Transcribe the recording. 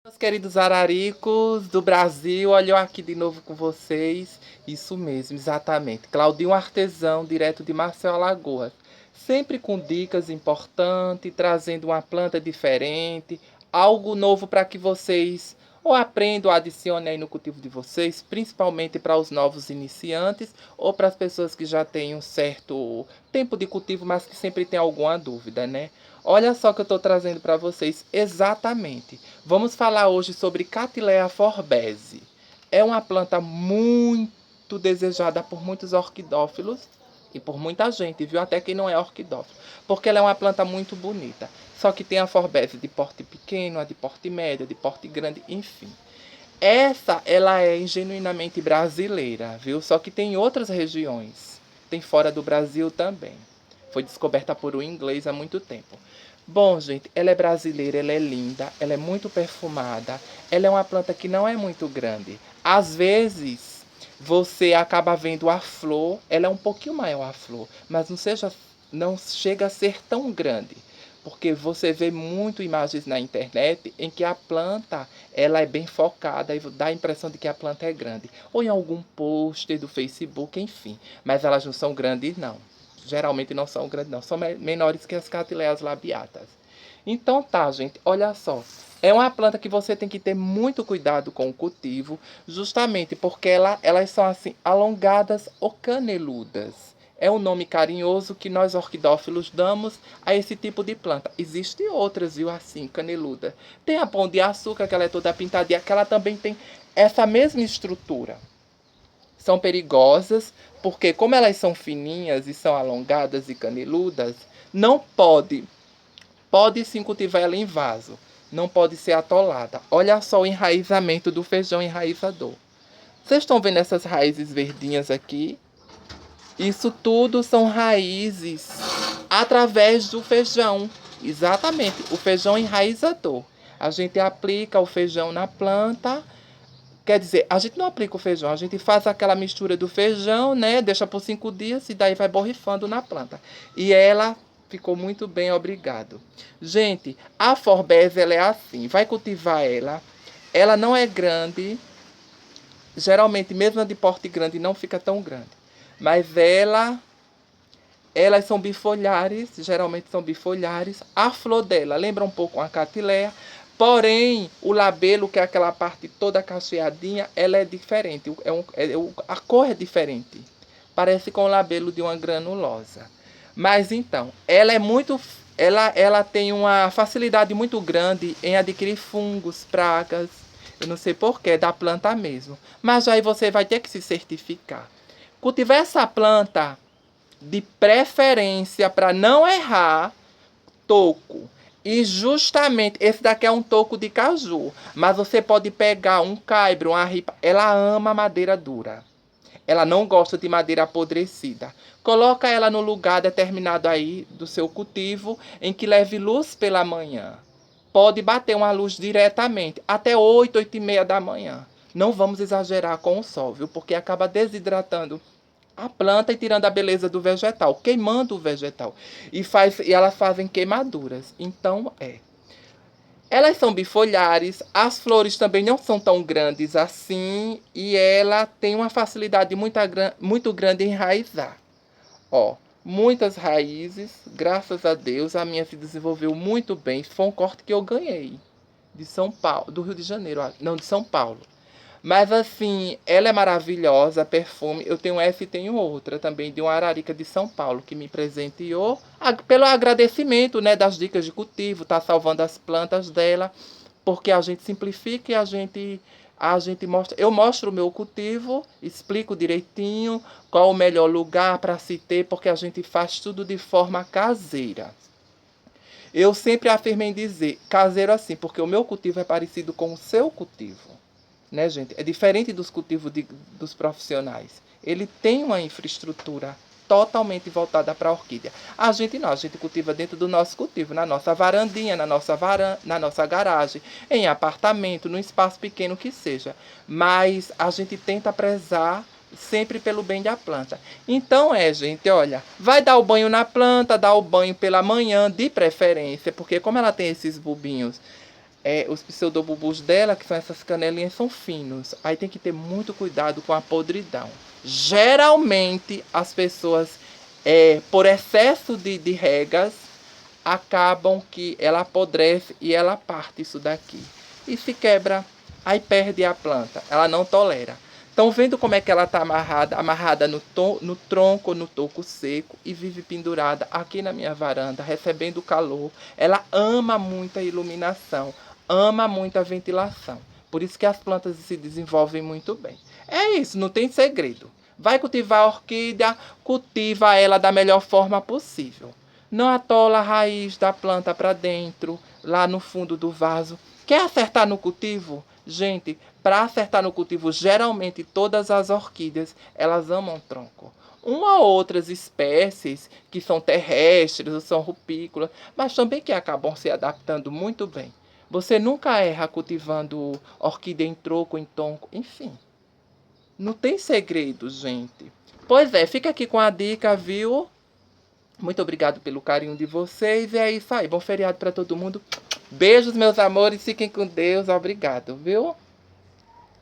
Meus queridos araricos do Brasil, olha eu aqui de novo com vocês. Isso mesmo, exatamente. Claudinho Artesão, direto de Marcel Alagoas. Sempre com dicas importantes, trazendo uma planta diferente, algo novo para que vocês ou aprendam ou adicionem aí no cultivo de vocês, principalmente para os novos iniciantes ou para as pessoas que já têm um certo tempo de cultivo, mas que sempre tem alguma dúvida, né? Olha só que eu estou trazendo para vocês exatamente. Vamos falar hoje sobre Cattleya forbese. É uma planta muito desejada por muitos orquidófilos e por muita gente, viu? Até quem não é orquidófilo. Porque ela é uma planta muito bonita. Só que tem a forbese de porte pequeno, a de porte médio, a de porte grande, enfim. Essa, ela é genuinamente brasileira, viu? Só que tem outras regiões. Tem fora do Brasil também. Foi descoberta por um inglês há muito tempo. Bom, gente, ela é brasileira, ela é linda, ela é muito perfumada. Ela é uma planta que não é muito grande. Às vezes, você acaba vendo a flor, ela é um pouquinho maior a flor, mas não chega a ser tão grande. Porque você vê muito imagens na internet em que a planta ela é bem focada e dá a impressão de que a planta é grande. Ou em algum pôster do Facebook, enfim. Mas elas não são grandes, não. Geralmente não são grandes, não. São menores que as Cattleyas labiatas. Então tá, gente, olha só. É uma planta que você tem que ter muito cuidado com o cultivo, justamente porque elas são assim, alongadas ou caneludas. É um nome carinhoso que nós orquidófilos damos a esse tipo de planta. Existem outras, viu, assim, caneluda. Tem a pão de açúcar, que ela é toda pintadinha, que ela também tem essa mesma estrutura. São perigosas, porque como elas são fininhas e são alongadas e caneludas, não pode sim cultivar ela em vaso. Não pode ser atolada. Olha só o enraizamento do feijão enraizador. Vocês estão vendo essas raízes verdinhas aqui? Isso tudo são raízes através do feijão. Exatamente, o feijão enraizador. A gente aplica o feijão na planta. Quer dizer, a gente não aplica o feijão, a gente faz aquela mistura do feijão, né? Deixa por 5 dias e daí vai borrifando na planta. E ela ficou muito bem, obrigado. Gente, a forbese ela é assim, vai cultivar ela. Ela não é grande, geralmente mesmo a de porte grande não fica tão grande. Mas elas são bifoliares, geralmente são bifoliares. A flor dela lembra um pouco uma Cattleya, porém o labelo, que é aquela parte toda cacheadinha, ela é diferente. A cor é diferente. Parece com o labelo de uma granulosa. Mas então, ela é muito. Ela tem uma facilidade muito grande em adquirir fungos, pragas. Eu não sei porquê, da planta mesmo. Mas aí você vai ter que se certificar. Cultivar essa planta de preferência para não errar, toco. E justamente esse daqui é um toco de caju, mas você pode pegar um caibro, uma ripa. Ela ama madeira dura. Ela não gosta de madeira apodrecida. Coloca ela no lugar determinado aí do seu cultivo em que leve luz pela manhã. Pode bater uma luz diretamente até 8, 8h30 da manhã. Não vamos exagerar com o sol, viu? Porque acaba desidratando a planta e tirando a beleza do vegetal, queimando o vegetal. E elas fazem queimaduras. Então, elas são bifoliares, as flores também não são tão grandes assim, e ela tem uma facilidade muito grande em enraizar. Ó, muitas raízes, graças a Deus, a minha se desenvolveu muito bem. Foi um corte que eu ganhei de São Paulo, do Rio de Janeiro, não, de São Paulo. Mas assim, ela é maravilhosa, perfume. Eu tenho essa e tenho outra também, de uma ararica de São Paulo, que me presenteou pelo agradecimento, né, das dicas de cultivo, tá salvando as plantas dela, porque a gente simplifica e a gente mostra. Eu mostro o meu cultivo, explico direitinho qual o melhor lugar para se ter, porque a gente faz tudo de forma caseira. Eu sempre afirmei em dizer caseiro assim, porque o meu cultivo é parecido com o seu cultivo, né, gente? É diferente dos cultivos dos profissionais. Ele tem uma infraestrutura totalmente voltada para a orquídea. A gente não, a gente cultiva dentro do nosso cultivo, na nossa varandinha, na nossa garagem, em apartamento, num espaço pequeno que seja. Mas a gente tenta prezar sempre pelo bem da planta. Então gente, olha, vai dar o banho na planta, dá o banho pela manhã, de preferência, porque como ela tem esses bulbinhos os pseudobulbos dela, que são essas canelinhas, são finos. Aí tem que ter muito cuidado com a podridão. Geralmente, as pessoas, por excesso de regas, acabam que ela apodrece e ela parte isso daqui. E se quebra, aí perde a planta. Ela não tolera. Estão vendo como é que ela está amarrada? Amarrada no tronco, no toco seco e vive pendurada aqui na minha varanda, recebendo calor. Ela ama muito a iluminação, ama muito a ventilação. Por isso que as plantas se desenvolvem muito bem. É isso, não tem segredo. Vai cultivar a orquídea, cultiva ela da melhor forma possível. Não atola a raiz da planta para dentro, lá no fundo do vaso. Quer acertar no cultivo? Gente, para acertar no cultivo, geralmente todas as orquídeas, elas amam tronco. Uma ou outras espécies que são terrestres ou são rupícolas, mas também que acabam se adaptando muito bem. Você nunca erra cultivando orquídea em tronco, em tronco, enfim. Não tem segredo, gente. Pois é, fica aqui com a dica, viu? Muito obrigado pelo carinho de vocês. E é isso aí. Bom feriado para todo mundo. Beijos, meus amores. Fiquem com Deus. Obrigado, viu?